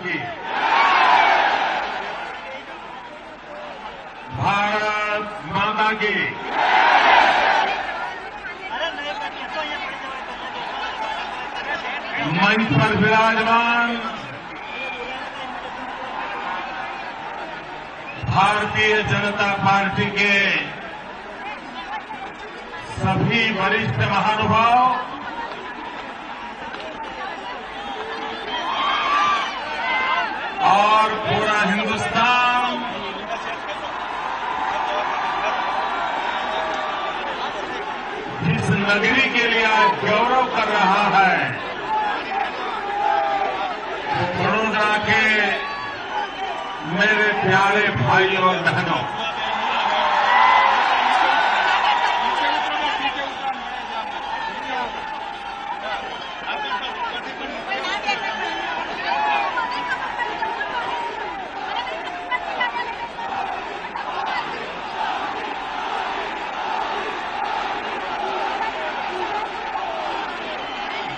की। भारत माता की। मंच पर विराजमान भारतीय जनता पार्टी के सभी वरिष्ठ महानुभाव, और पूरा हिंदुस्तान जिस नगरी के लिए आज गौरव कर रहा है, वडोदरा के मेरे प्यारे भाइयों और बहनों,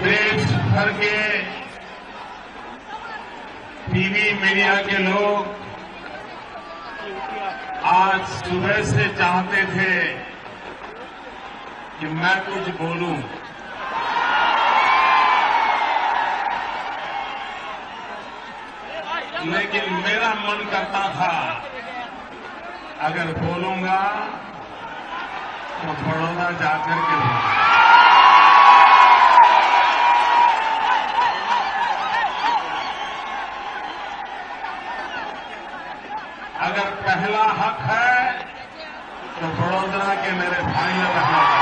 देश भर के टीवी मीडिया के लोग आज सुबह से चाहते थे कि मैं कुछ बोलूं, लेकिन मेरा मन करता था अगर बोलूंगा तो बड़ौदा जाकर के बोलूंगा। अगर पहला हक है तो वडोदरा के मेरे भाई और बहनों का।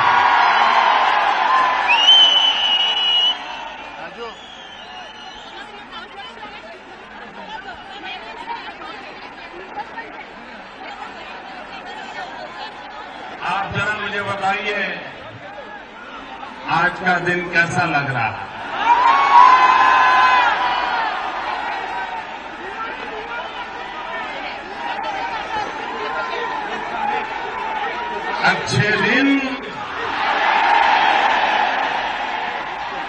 आप जरा मुझे बताइए आज का दिन कैसा लग रहा है?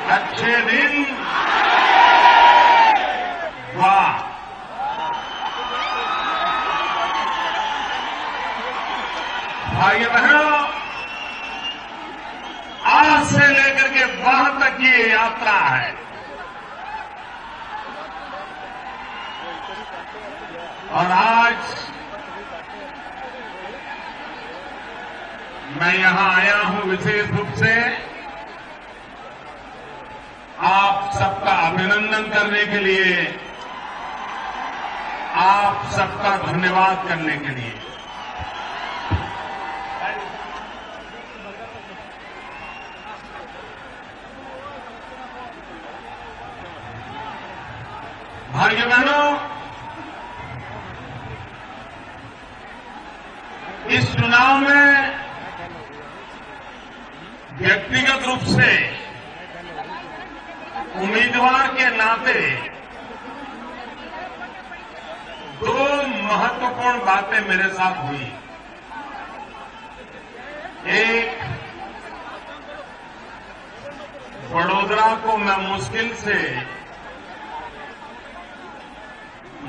अच्छे दिन, वाह। भाई बहनों, आज से लेकर के वहां तक की ये यात्रा है, और आज मैं यहां आया हूं विशेष रूप से आप सबका अभिनंदन करने के लिए, आप सबका धन्यवाद करने के लिए। भाइयों बहनों, इस चुनाव में व्यक्तिगत रूप से उम्मीदवार के नाते दो महत्वपूर्ण बातें मेरे साथ हुई। एक, वडोदरा को मैं मुश्किल से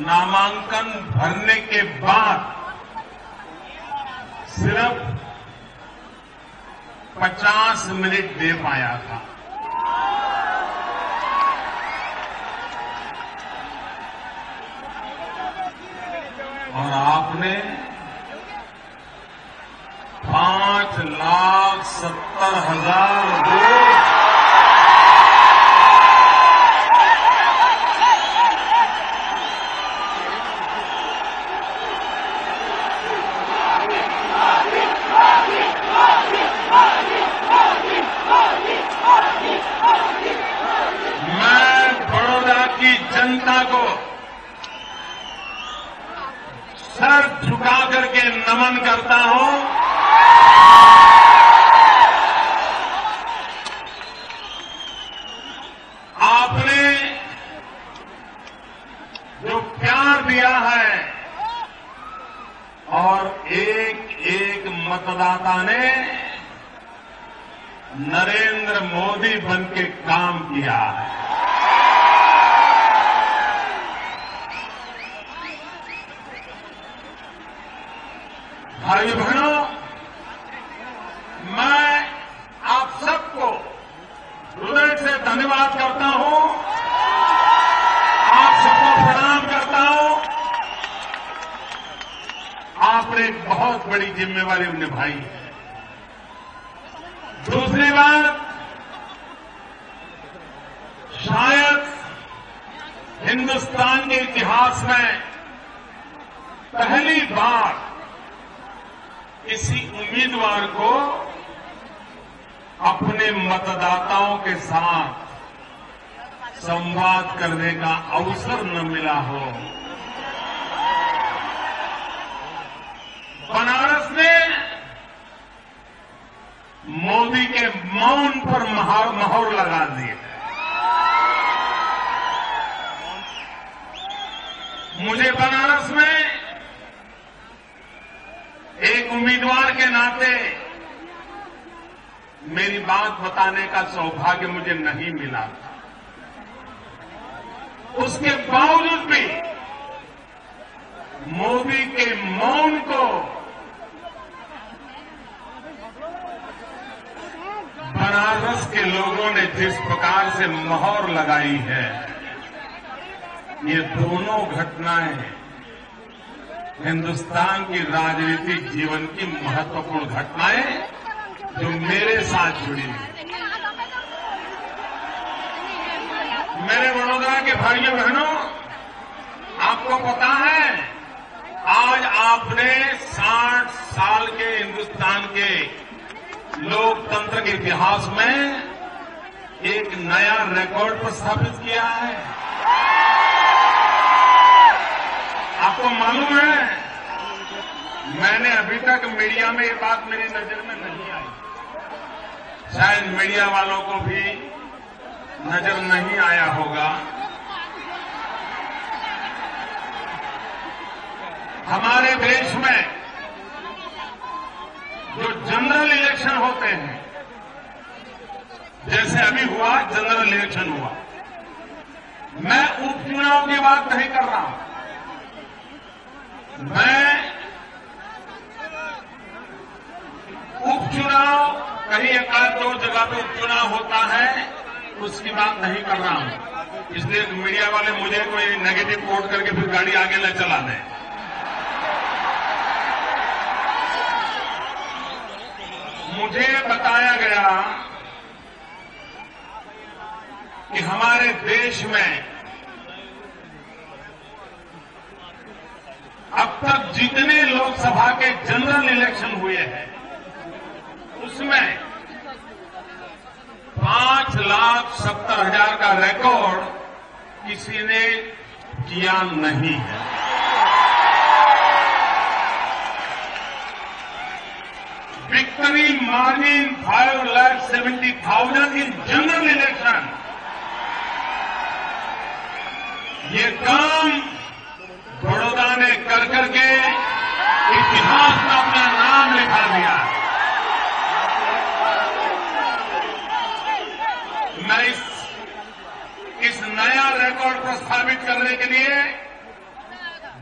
नामांकन भरने के बाद सिर्फ 50 मिनट दे पाया था, और आपने 5,70,000 वोट जनता को सर झुका करके नमन करता हूं। आपने जो प्यार दिया है और एक एक मतदाता ने नरेंद्र मोदी बन के काम किया है। भाई बहनों, मैं आप सबको हृदय से धन्यवाद करता हूं, आप सबको प्रणाम करता हूं। आपने एक बहुत बड़ी जिम्मेवारी निभाई है। दूसरी बात, शायद हिंदुस्तान के इतिहास में पहली बार किसी उम्मीदवार को अपने मतदाताओं के साथ संवाद करने का अवसर न मिला हो। बनारस ने मोदी के मौन पर मोहर लगा दी है। मुझे बनारस में एक उम्मीदवार के नाते मेरी बात बताने का सौभाग्य मुझे नहीं मिला था। उसके बावजूद भी मोदी के मौन को बनारस के लोगों ने जिस प्रकार से मोहर लगाई है, ये दोनों घटनाएं हिंदुस्तान की राजनीतिक जीवन की महत्वपूर्ण घटनाएं जो मेरे साथ जुड़ी हुई। मेरे वडोदरा के भाइयों बहनों, आपको पता है आज आपने 60 साल के हिंदुस्तान के लोकतंत्र के इतिहास में एक नया रिकॉर्ड स्थापित किया है। आपको मालूम है, मैंने अभी तक मीडिया में ये बात मेरी नजर में नहीं आई, शायद मीडिया वालों को भी नजर नहीं आया होगा। हमारे देश में जो जनरल इलेक्शन होते हैं, जैसे अभी हुआ जनरल इलेक्शन हुआ, मैं उपचुनाव की बात नहीं कर रहा हूं। मैं उपचुनाव कहीं एकाध दो जगह पे उपचुनाव होता है उसकी बात नहीं कर रहा हूं, इसलिए मीडिया वाले मुझे कोई नेगेटिव कोट करके फिर गाड़ी आगे न चला दें। मुझे बताया गया कि हमारे देश में अब तक जितने लोकसभा के जनरल इलेक्शन हुए हैं उसमें 5,70,000 का रिकॉर्ड किसी ने किया नहीं है। Victory margin 5,70,000 in general election, ये काम बड़ौदा ने कर करके इतिहास में अपना नाम लिखा दिया। मैं इस नया रिकॉर्ड को स्थापित करने के लिए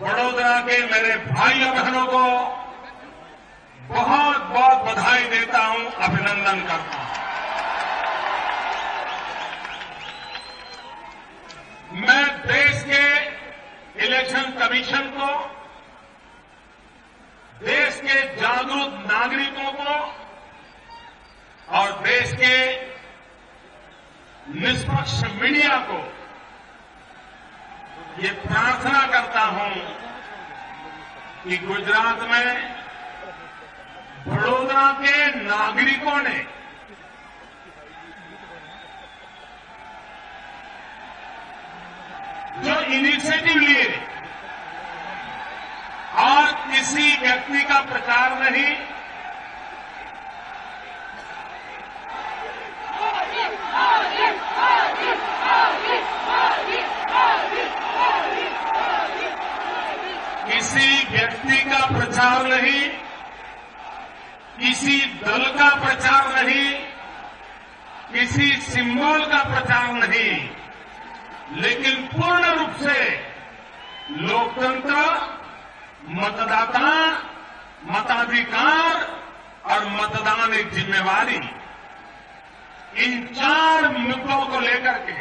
बड़ौदा के मेरे भाइयों बहनों को बहुत बहुत बधाई देता हूं, अभिनंदन करता हूं। मैं देश के इलेक्शन कमीशन को, देश के जागरूक नागरिकों को और देश के निष्पक्ष मीडिया को ये प्रार्थना करता हूं कि गुजरात में बड़ौदा के नागरिकों ने जो इनिशिएटिव लिए और किसी व्यक्ति का प्रचार नहीं, किसी व्यक्ति का प्रचार नहीं, किसी दल का प्रचार नहीं, किसी सिंबल का प्रचार नहीं, लेकिन पूर्ण रूप से लोकतंत्र, मतदाता, मताधिकार और मतदान एक जिम्मेवारी, इन 4 मुद्दों को लेकर के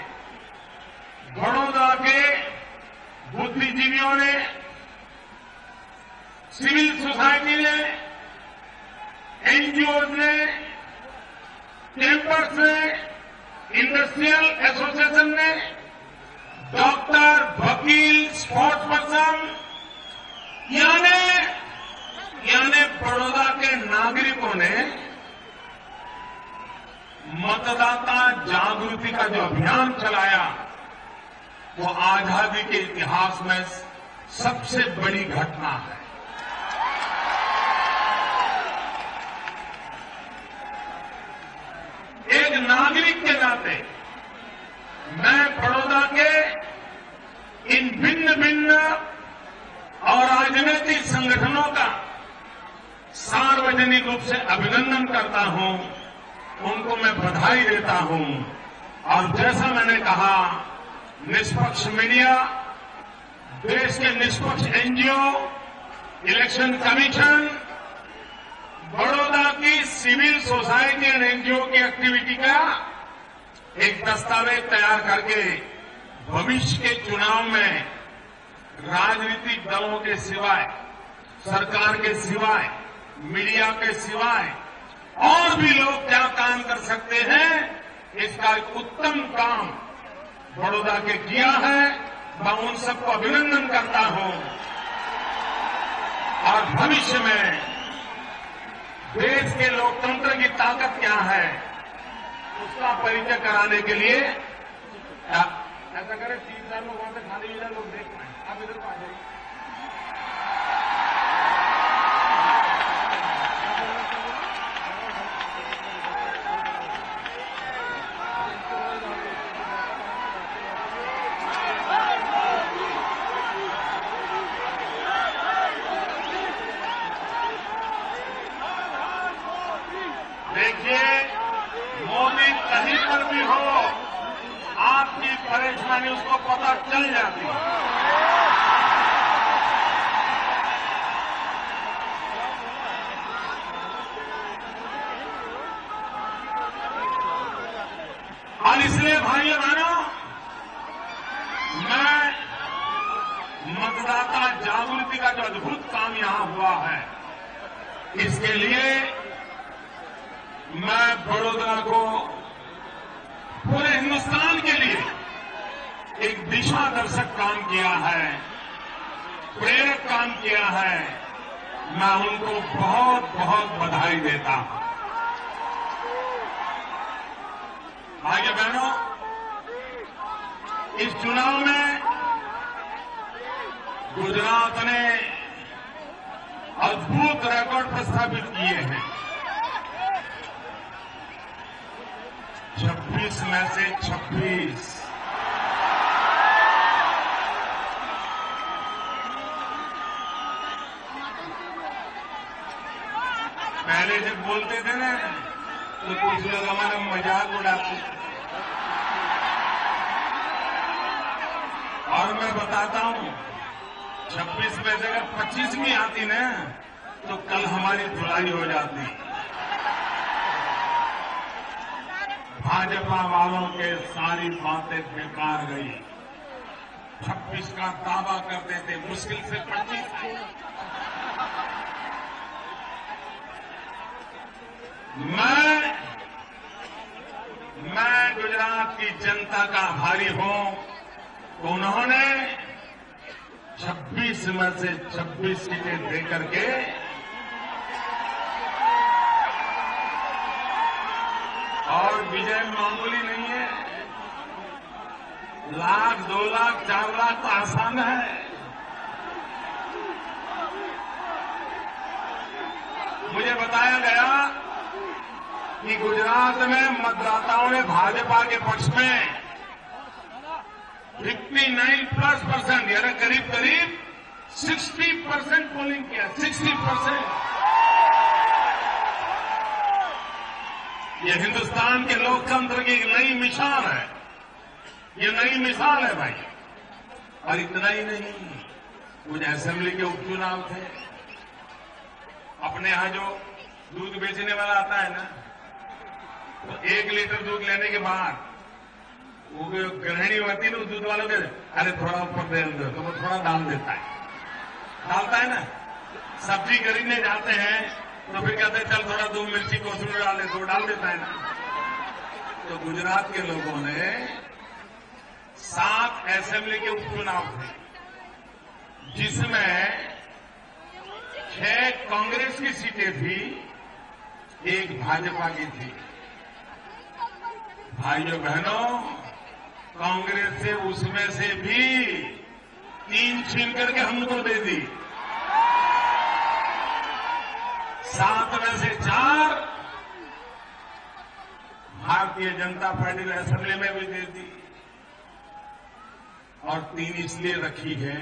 बड़ौदा के बुद्धिजीवियों ने, सिविल सोसाइटी ने, एनजीओ ने, चैंबर्स ने, इंडस्ट्रियल एसोसिएशन ने, डॉक्टर, वकील, स्पोर्ट्स पर्सन, यानी बड़ौदा के नागरिकों ने मतदाता जागृति का जो अभियान चलाया, वो आजादी के इतिहास में सबसे बड़ी घटना है। एक नागरिक के नाते मैं बड़ौदा के इन भिन्न भिन्न और राजनीतिक संगठनों का सार्वजनिक रूप से अभिनंदन करता हूं, उनको मैं बधाई देता हूं। और जैसा मैंने कहा, निष्पक्ष मीडिया, देश के निष्पक्ष एनजीओ, इलेक्शन कमीशन, बड़ौदा की सिविल सोसाइटी एंड एनजीओ की एक्टिविटी का एक दस्तावेज तैयार करके भविष्य के चुनाव में राजनीतिक दलों के सिवाय, सरकार के सिवाय, मीडिया के सिवाय और भी लोग क्या काम कर सकते हैं, इसका एक उत्तम काम बड़ौदा के किया है। मैं उन सबको अभिनंदन करता हूं और भविष्य में देश के लोकतंत्र की ताकत क्या है, उसका परिचय कराने के लिए ऐसा करें, 3-4 लोग वहां से खाली इधर लोग देख पाए, आप इधर को आ जाइए। देखिए, मोदी कहीं पर भी हो, आपकी परेशानी उसको पता चल जाती है। और इसलिए भाइयों बहनों, मैं मतदाता जागृति का जो अद्भुत काम यहां हुआ है, इसके लिए मैं बड़ौदा को पूरे हिंदुस्तान के लिए एक दिशा दर्शक काम किया है, प्रेरक काम किया है। मैं उनको बहुत बहुत बधाई देता हूं। भाइयों बहनों, इस चुनाव में गुजरात ने अद्भुत रिकॉर्ड प्रस्थापित किए हैं। 26 में से 26 पहले जब बोलते थे ना, तो कुछ लोग हमारा मजाक उड़ाते, और मैं बताता हूं, 26 में से अगर 25 भी आती ना, तो कल हमारी धुलाई हो जाती। भाजपा वालों के सारी बातें बेकार गई। 26 का दावा करते थे, मुश्किल से 25। मैं गुजरात की जनता का आभारी हूं, तो उन्होंने 26 में से 26 सीटें देकर के और विजय मामूली नहीं है। 1 लाख, 2 लाख, 4 लाख तो आसान है। मुझे बताया गया कि गुजरात में मतदाताओं ने भाजपा के पक्ष में 59+%, यानी करीब करीब 60% पोलिंग किया। 60%। ये हिंदुस्तान के लोकतंत्र की एक नई मिसाल है। ये नई मिसाल है भाई। और इतना ही नहीं, कुछ असेंबली के उपचुनाव थे अपने यहां जो दूध बेचने वाला आता है ना, तो 1 लीटर दूध लेने के बाद वो गृहिणी होती है ना, दूध वालों के, अरे थोड़ा ऊपर दे दो, तो वो थोड़ा डाल देता है, डालता है ना। सब्जी खरीदने जाते हैं तो फिर कहते हैं चल थोड़ा 2 मिर्ची कोसमी डाल दे, तो डाल देता है ना। तो गुजरात के लोगों ने 7 असेंबली के उपचुनाव थे, जिसमें 6 कांग्रेस की सीटें थी, 1 भाजपा की थी। भाइयों बहनों, कांग्रेस से उसमें से भी 3 छीन करके हमको दे दी, 7 में से 4 भारतीय जनता पार्टी ने असेंबली में भी दे दी, और 3 इसलिए रखी है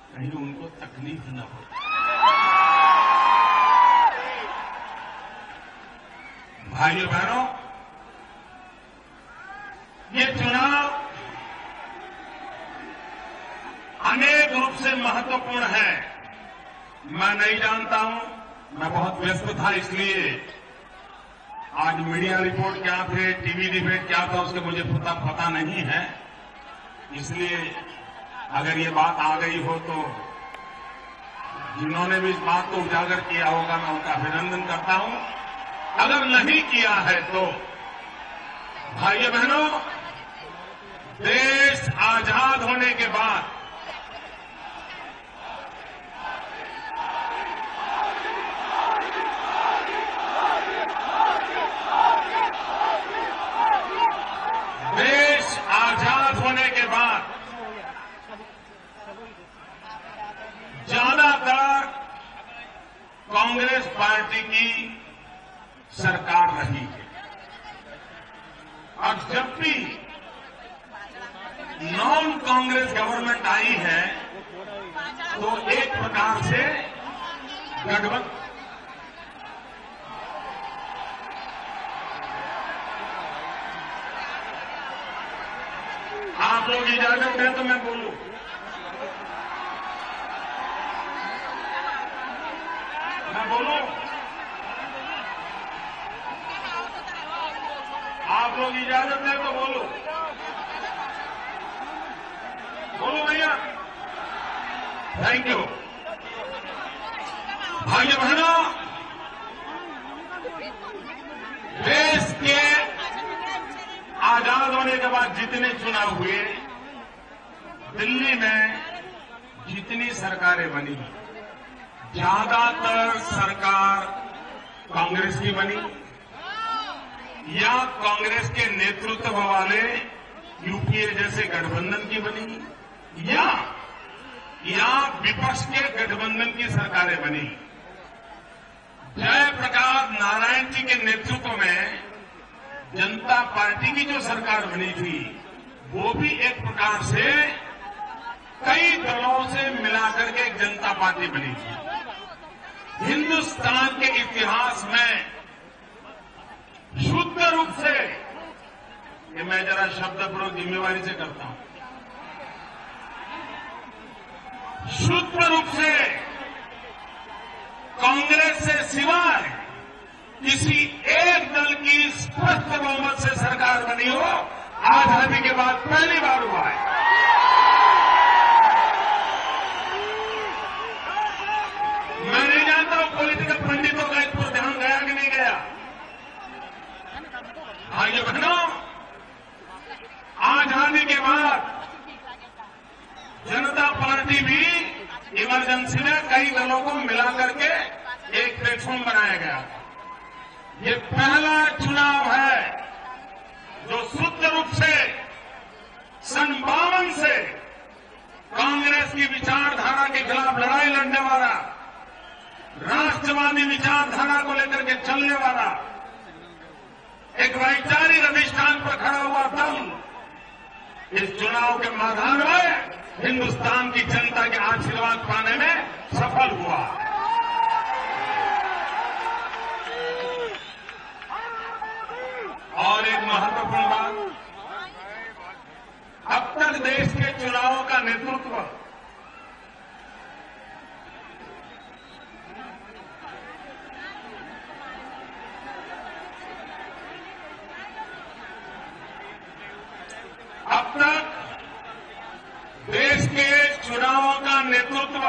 कहीं उनको तकलीफ न हो। भाइयों बहनों, ये चुनाव अनेक रूप से महत्वपूर्ण है। मैं नहीं जानता हूं, मैं बहुत व्यस्त था, इसलिए आज मीडिया रिपोर्ट क्या थे, टीवी डिबेट क्या था, उसके मुझे पता नहीं है। इसलिए अगर ये बात आ गई हो तो जिन्होंने भी इस बात को उजागर किया होगा, मैं उनका अभिनंदन करता हूं। अगर नहीं किया है तो भाइयों बहनों, देश आजाद होने के बाद ज्यादातर कांग्रेस पार्टी की सरकार रही है, और जब भी नॉन कांग्रेस गवर्नमेंट आई है तो एक प्रकार से गठबंधन। आप लोग इजाजत दें तो मैं बोलूं। मैं बोलूं, आप लोग इजाजत दें तो बोलो, बोलो भैया। Thank you. भाइयों बहनों, देश के आजाद होने के बाद जितने चुनाव हुए, दिल्ली में जितनी सरकारें बनी, ज्यादातर सरकार कांग्रेस की बनी या कांग्रेस के नेतृत्व वाले यूपीए जैसे गठबंधन की बनी या विपक्ष के गठबंधन की सरकारें बनी। जयप्रकाश नारायण जी के नेतृत्व में जनता पार्टी की जो सरकार बनी थी, वो भी एक प्रकार से कई दलों से मिलाकर के एक जनता पार्टी बनी थी। हिंदुस्तान के इतिहास में शुद्ध रूप से, ये मैं जरा शब्द प्रयोग जिम्मेवारी से करता हूं, शुद्ध रूप से कांग्रेस से सिवाय किसी एक दल की स्पष्ट बहुमत से सरकार बनी हो, आजादी के बाद पहली बार हुआ है। मैं नहीं जानता हूं पॉलिटिकल पंडितों का इस पर ध्यान गया कि नहीं गया। भाइयों बहनों, आजादी के बाद जनता पार्टी भी इमरजेंसी में कई दलों को मिलाकर के एक प्लेटफॉर्म बनाया गया। ये पहला चुनाव है जो शुद्ध रूप से सन 52 से कांग्रेस की विचारधारा के खिलाफ लड़ाई लड़ने वाला, राष्ट्रवादी विचारधारा को लेकर के चलने वाला, एक वैचारिक अधिष्ठान पर खड़ा हुआ दल इस चुनाव के मैदान में हिंदुस्तान की जनता के आशीर्वाद पाने में सफल हुआ। और एक महत्वपूर्ण बात, अब तक देश के चुनावों का नेतृत्व नेतृत्व,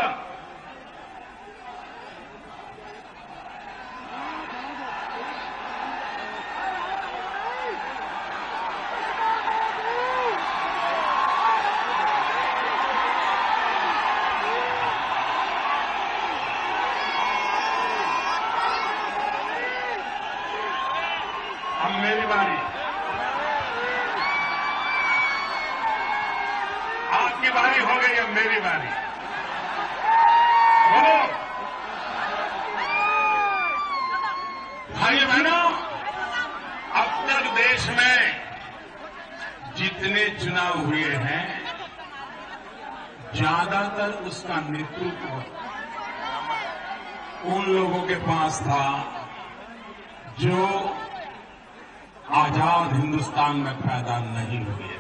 अब मेरी बारी। आपकी बारी हो गई, अब मेरी बारी। बोलो भाई बहनों, अब तक देश में जितने चुनाव हुए हैं, ज्यादातर उसका नेतृत्व उन लोगों के पास था जो आजाद हिंदुस्तान में पैदा नहीं हुए।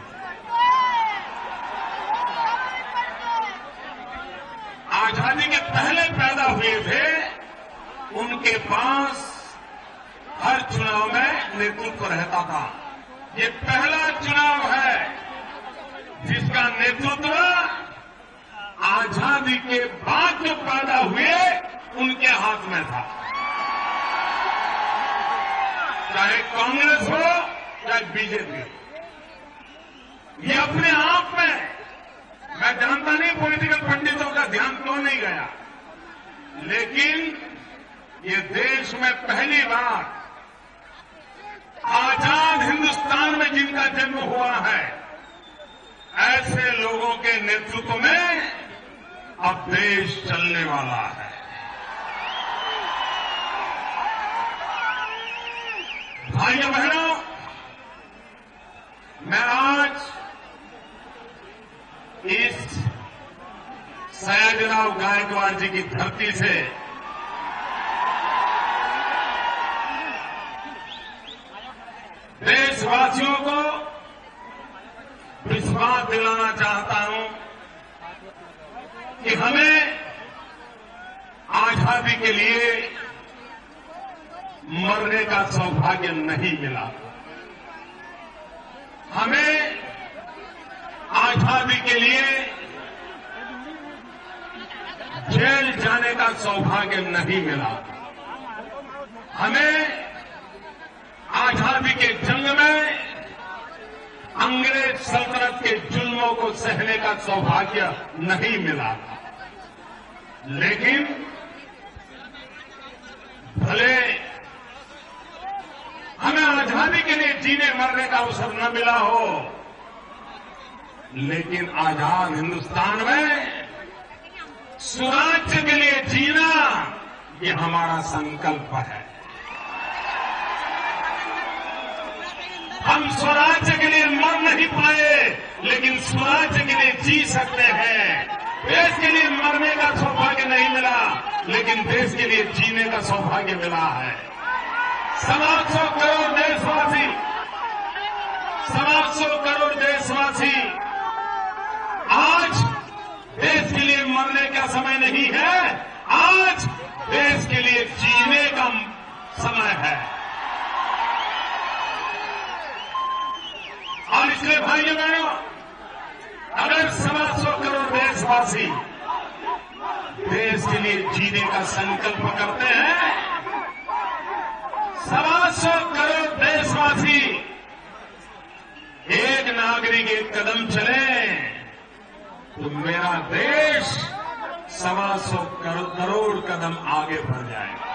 आजादी के पहले पैदा हुए थे, उनके पास हर चुनाव में नेतृत्व रहता था। ये पहला चुनाव है जिसका नेतृत्व आजादी के बाद जो पैदा हुए उनके हाथ में था। चाहे कांग्रेस हो चाहे बीजेपी, ये अपने आप में, मैं जानता नहीं पॉलिटिकल पंडितों का ध्यान क्यों नहीं गया, लेकिन ये देश में पहली बार आजाद हिंदुस्तान में जिनका जन्म हुआ है, ऐसे लोगों के नेतृत्व में अब देश चलने वाला है। भाइयों बहनों, मैं आज इस सयाजीराव गायकवाड़ जी की धरती से देशवासियों को विश्वास दिलाना चाहता हूं कि हमें आजादी के लिए मरने का सौभाग्य नहीं मिला। हमें आजादी के लिए जेल जाने का सौभाग्य नहीं मिला। हमें आजादी के जंग में अंग्रेज सल्तनत के जुल्मों को सहने का सौभाग्य नहीं मिला। लेकिन भले हमें आजादी के लिए जीने मरने का अवसर न मिला हो, लेकिन आजाद हिंदुस्तान में स्वराज्य के लिए जीना ये हमारा संकल्प है। हम स्वराज्य के लिए मर नहीं पाए, लेकिन स्वराज्य के लिए जी सकते हैं। देश के लिए मरने का सौभाग्य नहीं मिला, लेकिन देश के लिए जीने का सौभाग्य मिला है। 125 करोड़ देशवासी, 125 करोड़ देशवासी, आज देश के लिए मरने का समय नहीं है, आज देश के लिए जीने का समय है। और इसलिए भाइयों बहनों, अगर 125 करोड़ देशवासी देश के लिए जीने का संकल्प करते हैं, 125 करोड़ देशवासी एक नागरिक एक कदम चले, तो मेरा देश 125 करोड़ कदम आगे बढ़ जाएगा।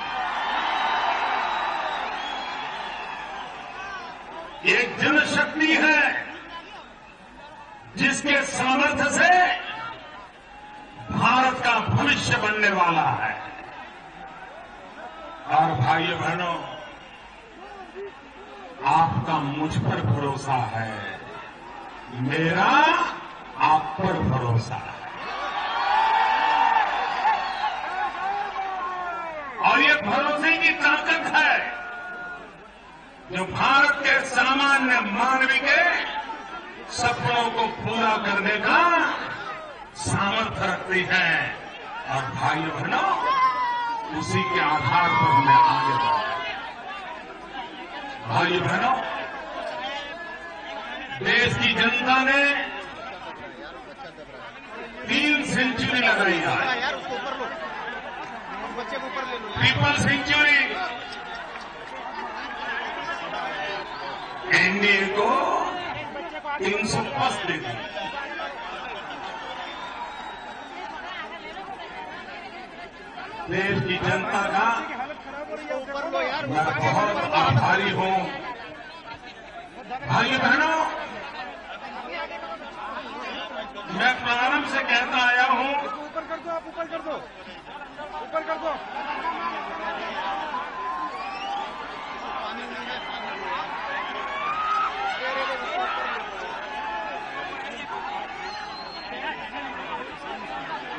एक जनशक्ति है जिसके सामर्थ्य से भारत का भविष्य बनने वाला है। और भाइयों बहनों, आपका मुझ पर भरोसा है, मेरा आप पर भरोसा है। और ये भरोसे की ताकत है जो भारत के सामान्य मानवी के सपनों को पूरा करने का सामर्थ्य रखती है। और भाइयों बहनों, उसी के आधार पर हमें आगे बढ़ना है। भाइयों बहनों, देश की जनता ने 3 सेंचुरी लगा रही है। यार उसको ऊपर लो, बच्चे को ऊपर ले लो। ट्रिपल सेंचुरी एनडीए को 300+ दे दी। देश की जनता का मैं बहुत आभारी हूं। भाइयों बहनों, मैं प्रारंभ से कहता आया हूं, ऊपर कर दो, आप ऊपर कर दो, ऊपर कर दो।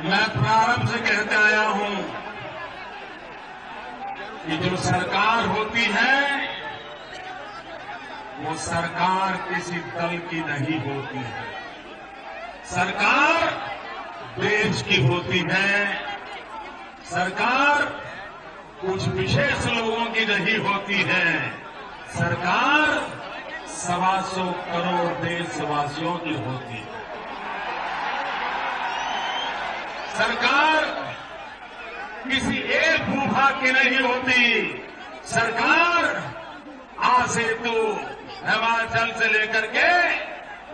मैं प्रारंभ से कहते आया हूं कि जो सरकार होती है वो सरकार किसी दल की नहीं होती है। सरकार देश की होती है। सरकार कुछ विशेष लोगों की नहीं होती है। सरकार 125 करोड़ देशवासियों की होती है। सरकार किसी एक भूभाग की नहीं होती। सरकार आसेतु हिमाचल से लेकर के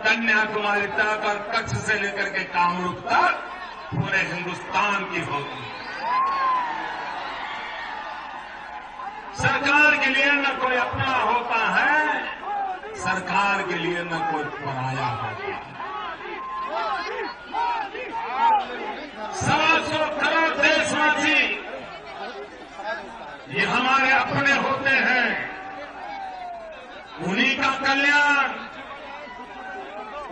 कन्याकुमारी तक और कच्छ से लेकर के कामरूप तक पूरे हिंदुस्तान की होती है। सरकार के लिए न कोई अपना होता है, सरकार के लिए न कोई पराया होता है। 125 करोड़ देशवासी ये हमारे अपने होते हैं। उन्हीं का कल्याण,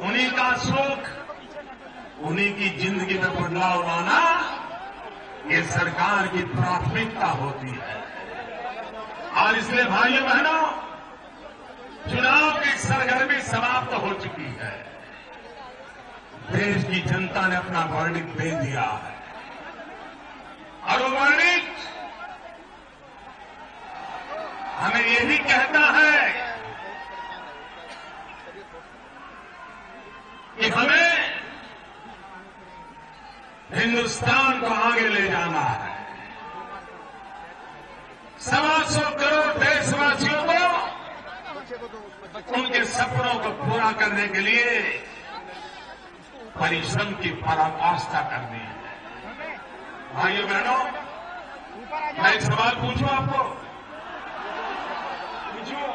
उन्हीं का सुख, उन्हीं की जिंदगी में बदलाव लाना ये सरकार की प्राथमिकता होती है। और इसलिए भाइयों बहनों, चुनाव की सरगर्मी समाप्त हो चुकी है। देश की जनता ने अपना वर्डिक्ट दे दिया है और वो वर्डिक्ट हमें यही कहता है कि हमें हिंदुस्तान को आगे ले जाना है। 125 करोड़ देशवासियों को उनके सपनों को पूरा करने के लिए परिश्रम की पराकाष्ठा करनी है। भाइयों बहनों, मैं एक सवाल पूछूं आपको? पूछूं?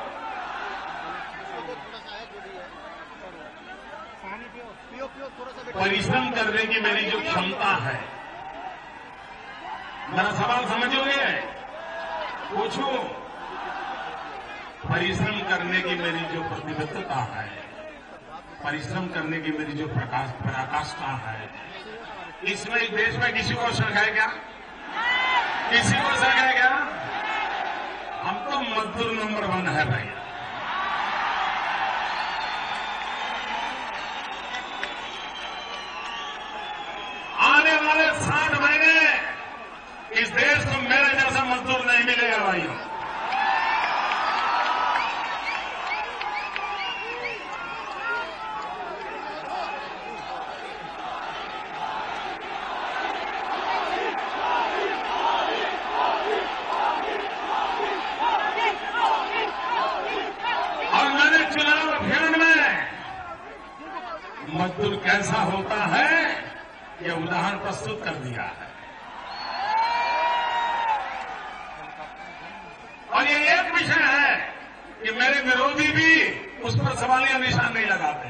परिश्रम करने की मेरी जो क्षमता है, मेरा सवाल समझोगे? पूछूं? परिश्रम करने की मेरी जो प्रतिबद्धता है, परिश्रम करने की मेरी जो पराकाष्ठा है, इसमें इस देश में किसी को शक है क्या? किसी को शक है क्या? हम तो मजदूर नंबर 1 है भाई। आने वाले 60 महीने इस देश को मेरे जैसा मजदूर नहीं मिलेगा भाइयों। मजदूर कैसा होता है यह उदाहरण प्रस्तुत कर दिया है। और ये एक विषय है कि मेरे विरोधी भी उस पर सवालिया निशान नहीं लगाते।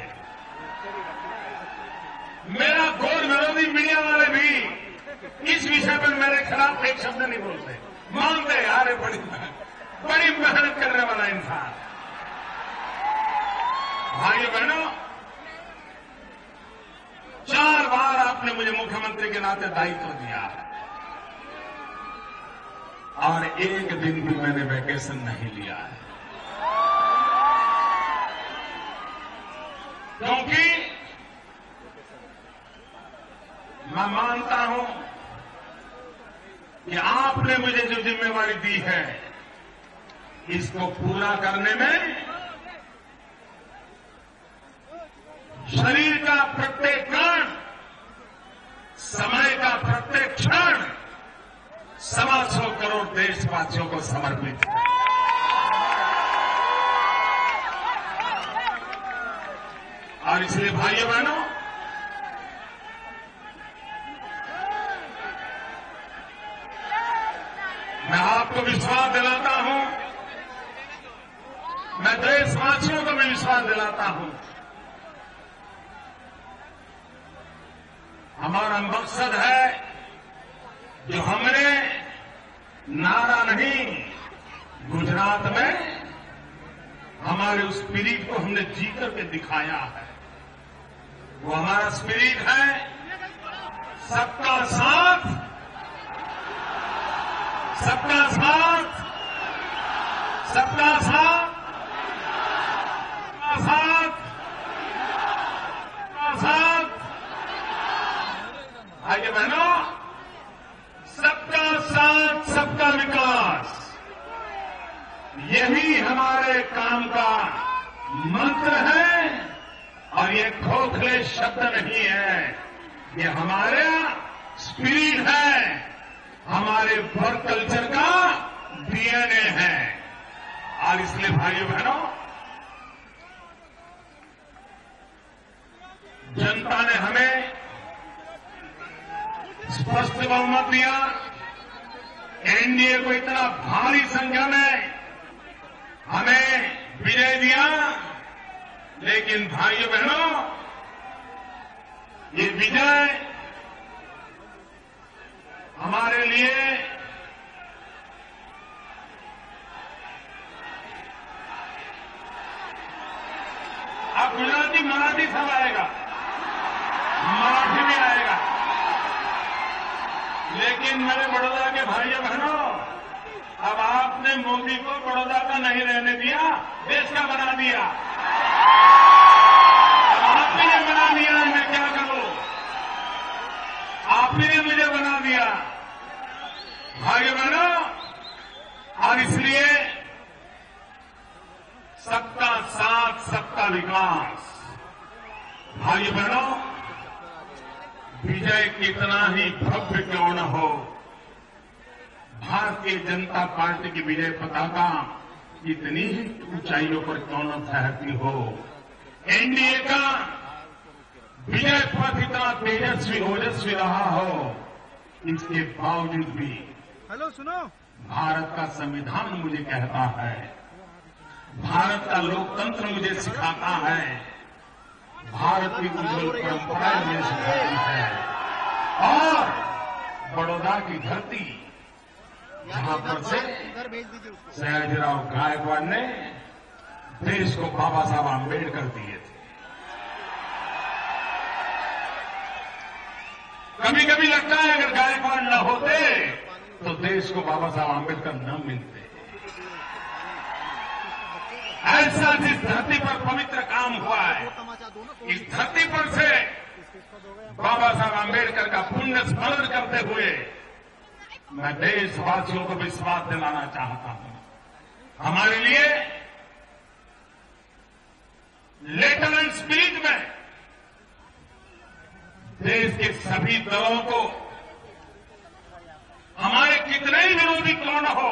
मेरा घोर विरोधी मीडिया वाले भी इस विषय पर मेरे खिलाफ एक शब्द नहीं बोलते। मानते यार बड़ी मेहनत करने वाला इंसान। भाइयों बहनों, 4 बार आपने मुझे मुख्यमंत्री के नाते दायित्व दिया है और एक दिन भी मैंने वैकेशन नहीं लिया है, क्योंकि मैं मानता हूं कि आपने मुझे जो जिम्मेवारी दी है इसको पूरा करने में शरीर का प्रत्येक कण समय का प्रत्येक क्षण 125 करोड़ देशवासियों को समर्पित है। और इसलिए भाइयों बहनों, मैं आपको विश्वास दिलाता हूं, मैं देशवासियों को भी विश्वास दिलाता हूं, हमारा मकसद है जो हमने नारा नहीं, गुजरात में हमारे उस स्पिरिट को हमने जी करके दिखाया है। वो हमारा स्पिरिट है सबका साथ, सबका साथ, सबका साथ, सबका साथ, सबका साथ। आगे बहनों, सबका साथ, सबका विकास, यही हमारे काम का मंत्र है। और ये खोखले शब्द नहीं है, ये हमारा स्पिरिट है, हमारे वर्क कल्चर का डीएनए है। और इसलिए भाइयों बहनों, जनता ने हमें स्पष्ट बहुमत दिया, एनडीए को इतना भारी संख्या में हमें विजय दिया। लेकिन भाइयों बहनों, ये विजय हमारे लिए अब गुजराती मराठी सब आएगा, मराठी भी आएगा, लेकिन मेरे बड़ौदा के भाइयों बहनों, अब आपने मोदी को बड़ौदा का नहीं रहने दिया, देश का बना दिया। अब आप ही ने बना दिया, मैं क्या करूं, आप ही ने मुझे बना दिया भाइयों बहनों। और इसलिए सबका साथ, सबका विकास, भाइयों बहनों, विजय कितना ही भव्य क्यों न हो, भारतीय जनता पार्टी की विजय पताका कितनी ही ऊंचाइयों पर क्यों न फहरती हो, एनडीए का विजय पथ इतना तेजस्वी ओजस्वी रहा हो, इसके बावजूद भी हेलो सुनो, भारत का संविधान मुझे कहता है, भारत का लोकतंत्र मुझे सिखाता है, भारत की उज्जवल परंपरा मुझे सिखाती है। और बड़ौदा की धरती, जहां पर से सयाजीराव गायकवाड़ ने देश को बाबा साहब आंबेडकर दिए थे। कभी कभी लगता है अगर गायकवाड़ न होते तो देश को बाबा साहब आंबेडकर न मिलते। ऐसा जिस धरती पर पवित्र काम हुआ है, इस धरती पर से बाबा साहब आंबेडकर का पुण्य स्मरण करते हुए मैं देशवासियों को विश्वास दिलाना चाहता हूं, हमारे लिए लेटर एंड स्पिरिट में देश के सभी दलों को, हमारे कितने ही विरोधी क्यों न हो,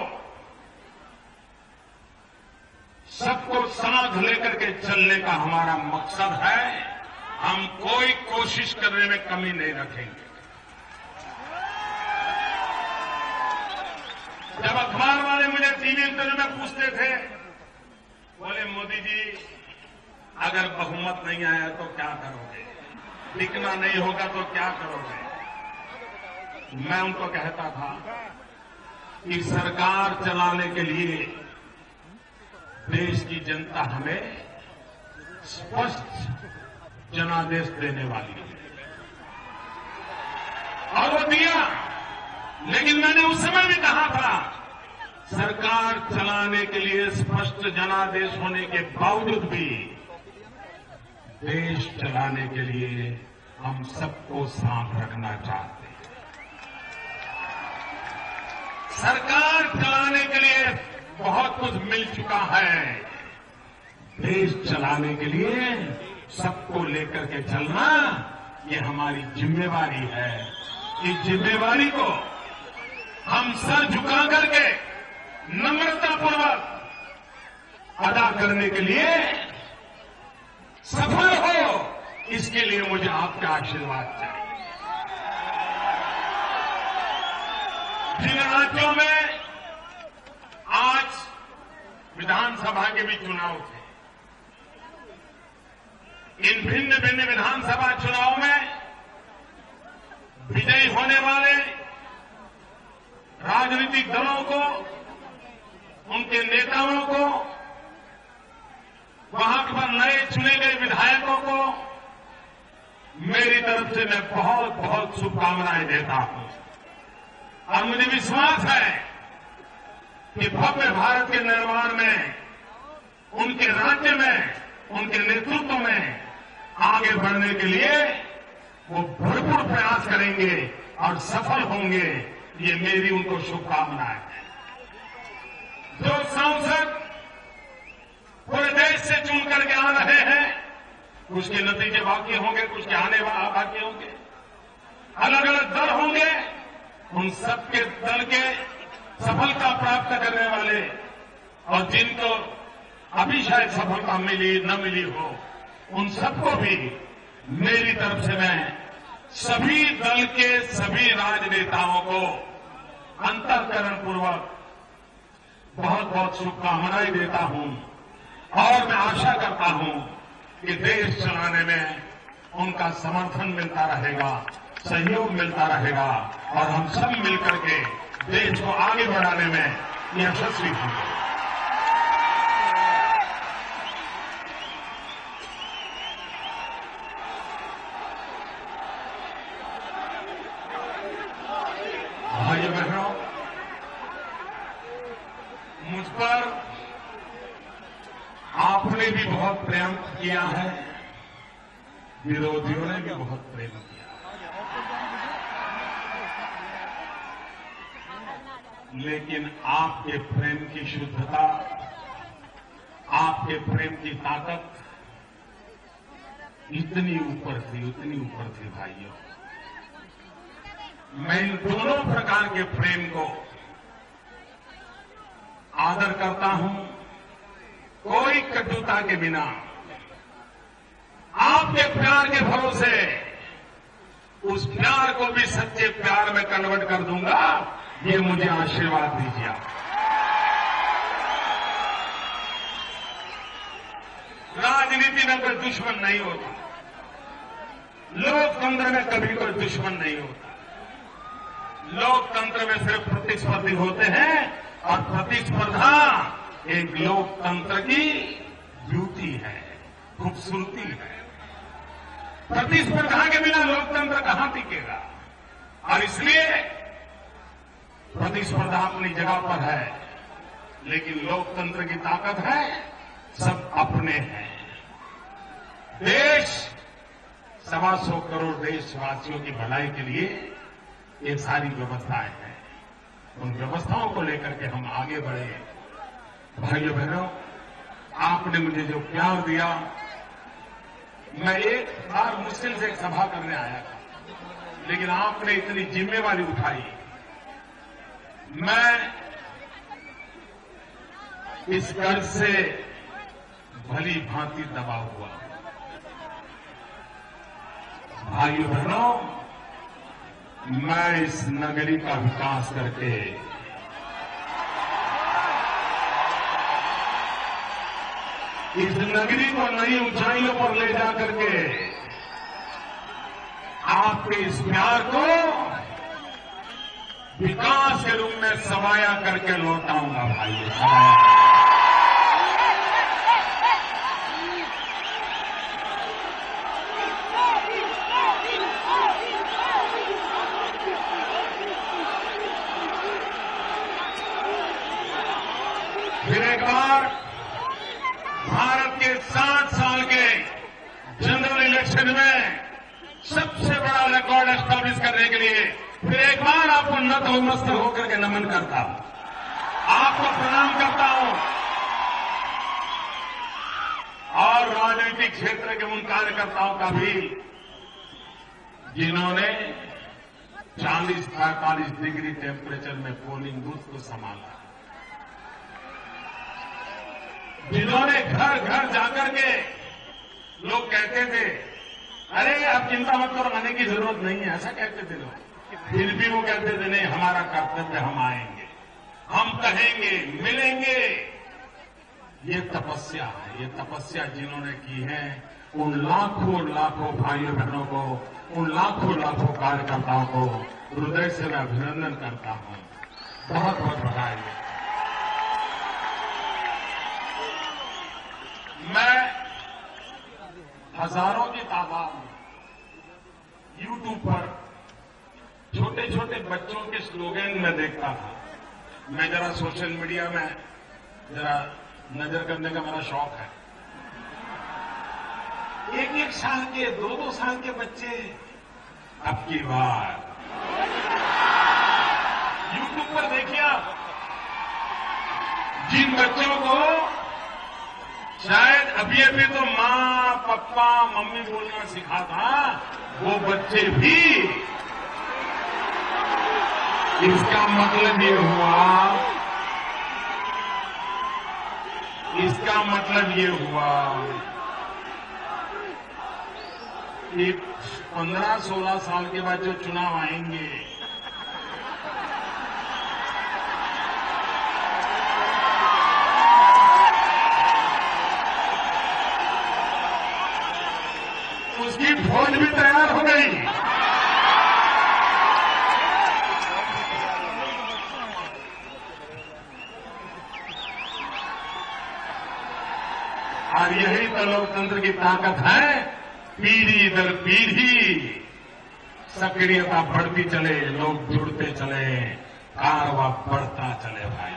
सबको साथ लेकर के चलने का हमारा मकसद है। हम कोई कोशिश करने में कमी नहीं रखेंगे। जब अखबार वाले मुझे टीवी इंटरव्यू में पूछते थे, बोले मोदी जी अगर बहुमत नहीं आया तो क्या करोगे, टिकना नहीं होगा तो क्या करोगे, मैं उनको कहता था कि सरकार चलाने के लिए देश की जनता हमें स्पष्ट जनादेश देने वाली है, और वो दिया। लेकिन मैंने उस समय भी कहा था, सरकार चलाने के लिए स्पष्ट जनादेश होने के बावजूद भी देश चलाने के लिए हम सबको साथ रखना चाहते हैं। सरकार चलाने के लिए बहुत कुछ मिल चुका है, देश चलाने के लिए सबको लेकर के चलना ये हमारी जिम्मेवारी है। इस जिम्मेवारी को हम सर झुका करके नम्रतापूर्वक अदा करने के लिए सफल हो, इसके लिए मुझे आपका आशीर्वाद चाहिए। जिन राज्यों में आज विधानसभा के भी चुनाव थे, इन भिन्न भिन्न विधानसभा चुनाव में विजयी होने वाले राजनीतिक दलों को, उनके नेताओं को, वहां पर नए चुने गए विधायकों को मेरी तरफ से मैं बहुत बहुत शुभकामनाएं देता हूं। और मुझे विश्वास है कि भव्य भारत के निर्माण में, उनके राज्य में, उनके नेतृत्व में आगे बढ़ने के लिए वो भरपूर प्रयास करेंगे और सफल होंगे। ये मेरी उनको शुभकामनाएं हैं। जो सांसद पूरे देश से चुन करके आ रहे हैं, कुछ के नतीजे बाकी होंगे, कुछ के आने बाकी होंगे, अलग अलग दल होंगे, उन सबके दल के सफलता प्राप्त करने वाले और जिनको अभी शायद सफलता मिली न मिली हो, उन सबको भी मेरी तरफ से मैं सभी दल के सभी राजनेताओं को अंतःकरणपूर्वक बहुत बहुत शुभकामनाएं देता हूं। और मैं आशा करता हूं कि देश चलाने में उनका समर्थन मिलता रहेगा, सहयोग मिलता रहेगा और हम सब मिलकर के देश को आगे बढ़ाने में यशस्वी होंगे। भाइयों बहनों, मुझ पर आपने भी बहुत प्रेम किया है, विरोधियों ने भी बहुत प्रेम किया, लेकिन आपके प्रेम की शुद्धता, आपके प्रेम की ताकत इतनी ऊपर थी भाइयों। मैं इन दोनों प्रकार के प्रेम को आदर करता हूं, कोई कटुता के बिना आपके प्यार के भरोसे उस प्यार को भी सच्चे प्यार में कन्वर्ट कर दूंगा। ये मुझे आशीर्वाद दीजिए। राजनीति में कोई दुश्मन नहीं होता, लोकतंत्र में कभी कोई दुश्मन नहीं होता। लोकतंत्र में सिर्फ प्रतिस्पर्धी होते हैं और प्रतिस्पर्धा एक लोकतंत्र की ब्यूटी है, खूबसूरती है। प्रतिस्पर्धा के बिना लोकतंत्र कहां टिकेगा? और इसलिए प्रतिस्पर्धा अपनी जगह पर है, लेकिन लोकतंत्र की ताकत है सब अपने हैं। देश 125 करोड़ देशवासियों की भलाई के लिए ये सारी व्यवस्थाएं हैं। उन व्यवस्थाओं को लेकर के हम आगे बढ़े। भाइयों बहनों, आपने मुझे जो प्यार दिया, मैं एक बार मुश्किल से एक सभा करने आया था, लेकिन आपने इतनी जिम्मेवारी उठाई। मैं इस कर्ज से भली भांति दबा हुआ। भाइयों बहनों, मैं इस नगरी का विकास करके इस नगरी को नई ऊंचाइयों पर ले जा करके आपके इस प्यार को विकास के रूप में समाया करके लौटाऊंगा। भाइयों, समाया। फिर एक बार भारत के 60 साल के जनरल इलेक्शन में सबसे बड़ा रिकॉर्ड एस्टैब्लिश करने के लिए फिर एक बार आपको नतमस्तक होकर के नमन करता हूं, आपको प्रणाम करता हूं। और राजनीतिक क्षेत्र के उन कार्यकर्ताओं का भी जिन्होंने 40-45 डिग्री टेम्परेचर में पोलिंग बूथ को संभाला। जिन्होंने घर घर जाकर के लोग कहते थे, अरे आप चिंता मत करो, आने की जरूरत नहीं है, ऐसा कहते थे लोग, फिर भी वो कहते थे नहीं, हमारा कर्तव्य, हम आएंगे, हम कहेंगे, मिलेंगे। ये तपस्या है, ये तपस्या जिन्होंने की है, उन लाखों लाखों भाइयों बहनों को, उन लाखों लाखों कार्यकर्ताओं को हृदय से मैं अभिनंदन करता हूं। बहुत बहुत बधाई। मैं हजारों की तादाद में यूट्यूब पर छोटे छोटे बच्चों के स्लोगन में देखता था। मैं जरा सोशल मीडिया में जरा नजर करने का मेरा शौक है। 1-1 साल के, 2-2 साल के बच्चे अब की बार यूट्यूब पर देखिए आप, जिन बच्चों को शायद अभी तो माँ, पप्पा, मम्मी बोलना सिखा था, वो बच्चे भी, इसका मतलब ये हुआ कि 15-16 साल के बाद जो चुनाव आएंगे, उसकी फौज भी तैयार हो गई। और यही तो लोकतंत्र की ताकत है, पीढ़ी दर पीढ़ी सक्रियता बढ़ती चले, लोग जुड़ते चले, कारवां बढ़ता चले। भाई,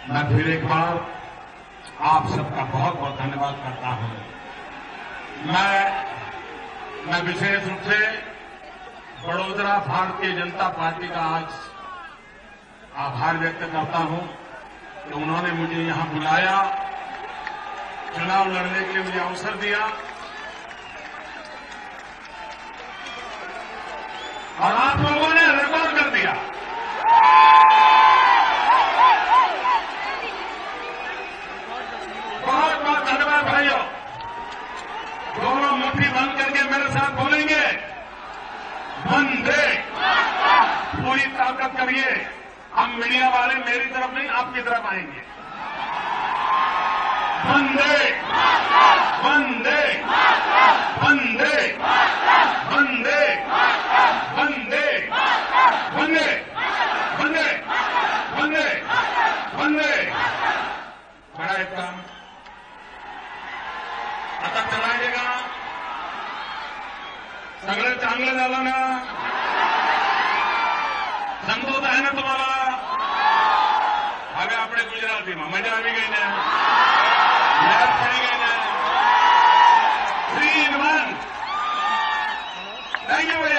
मैं फिर एक बार आप सबका बहुत बहुत धन्यवाद करता हूं। मैं विशेष रूप से बड़ोदरा भारतीय जनता पार्टी का आज आभार व्यक्त करता हूं कि उन्होंने मुझे यहां बुलाया, चुनाव लड़ने के लिए मुझे अवसर दिया, और आप लोगों ने रिकॉर्ड कर दिया। बहुत बहुत धन्यवाद भाइयों। दोनों मुट्ठी बंद करके मेरे साथ बोलेंगे, वंदे, पूरी ताकत करिए। हम मीडिया वाले मेरी तरफ नहीं, आपकी तरफ आएंगे। वंदे, वंदे, वंदे, वंदे, वंदे, वंदे, वंदे, वंदे, वंदे। बड़ा एक काम आता चलाएगा, सगळे चांगलं झालं ना? समजूत आहे ना तुम्हाला? હવે આપણે ગુજરાતીમાં મજા આવી ગઈ ને? યાદ પડી ગઈ ને? 3 in 1. Thank you.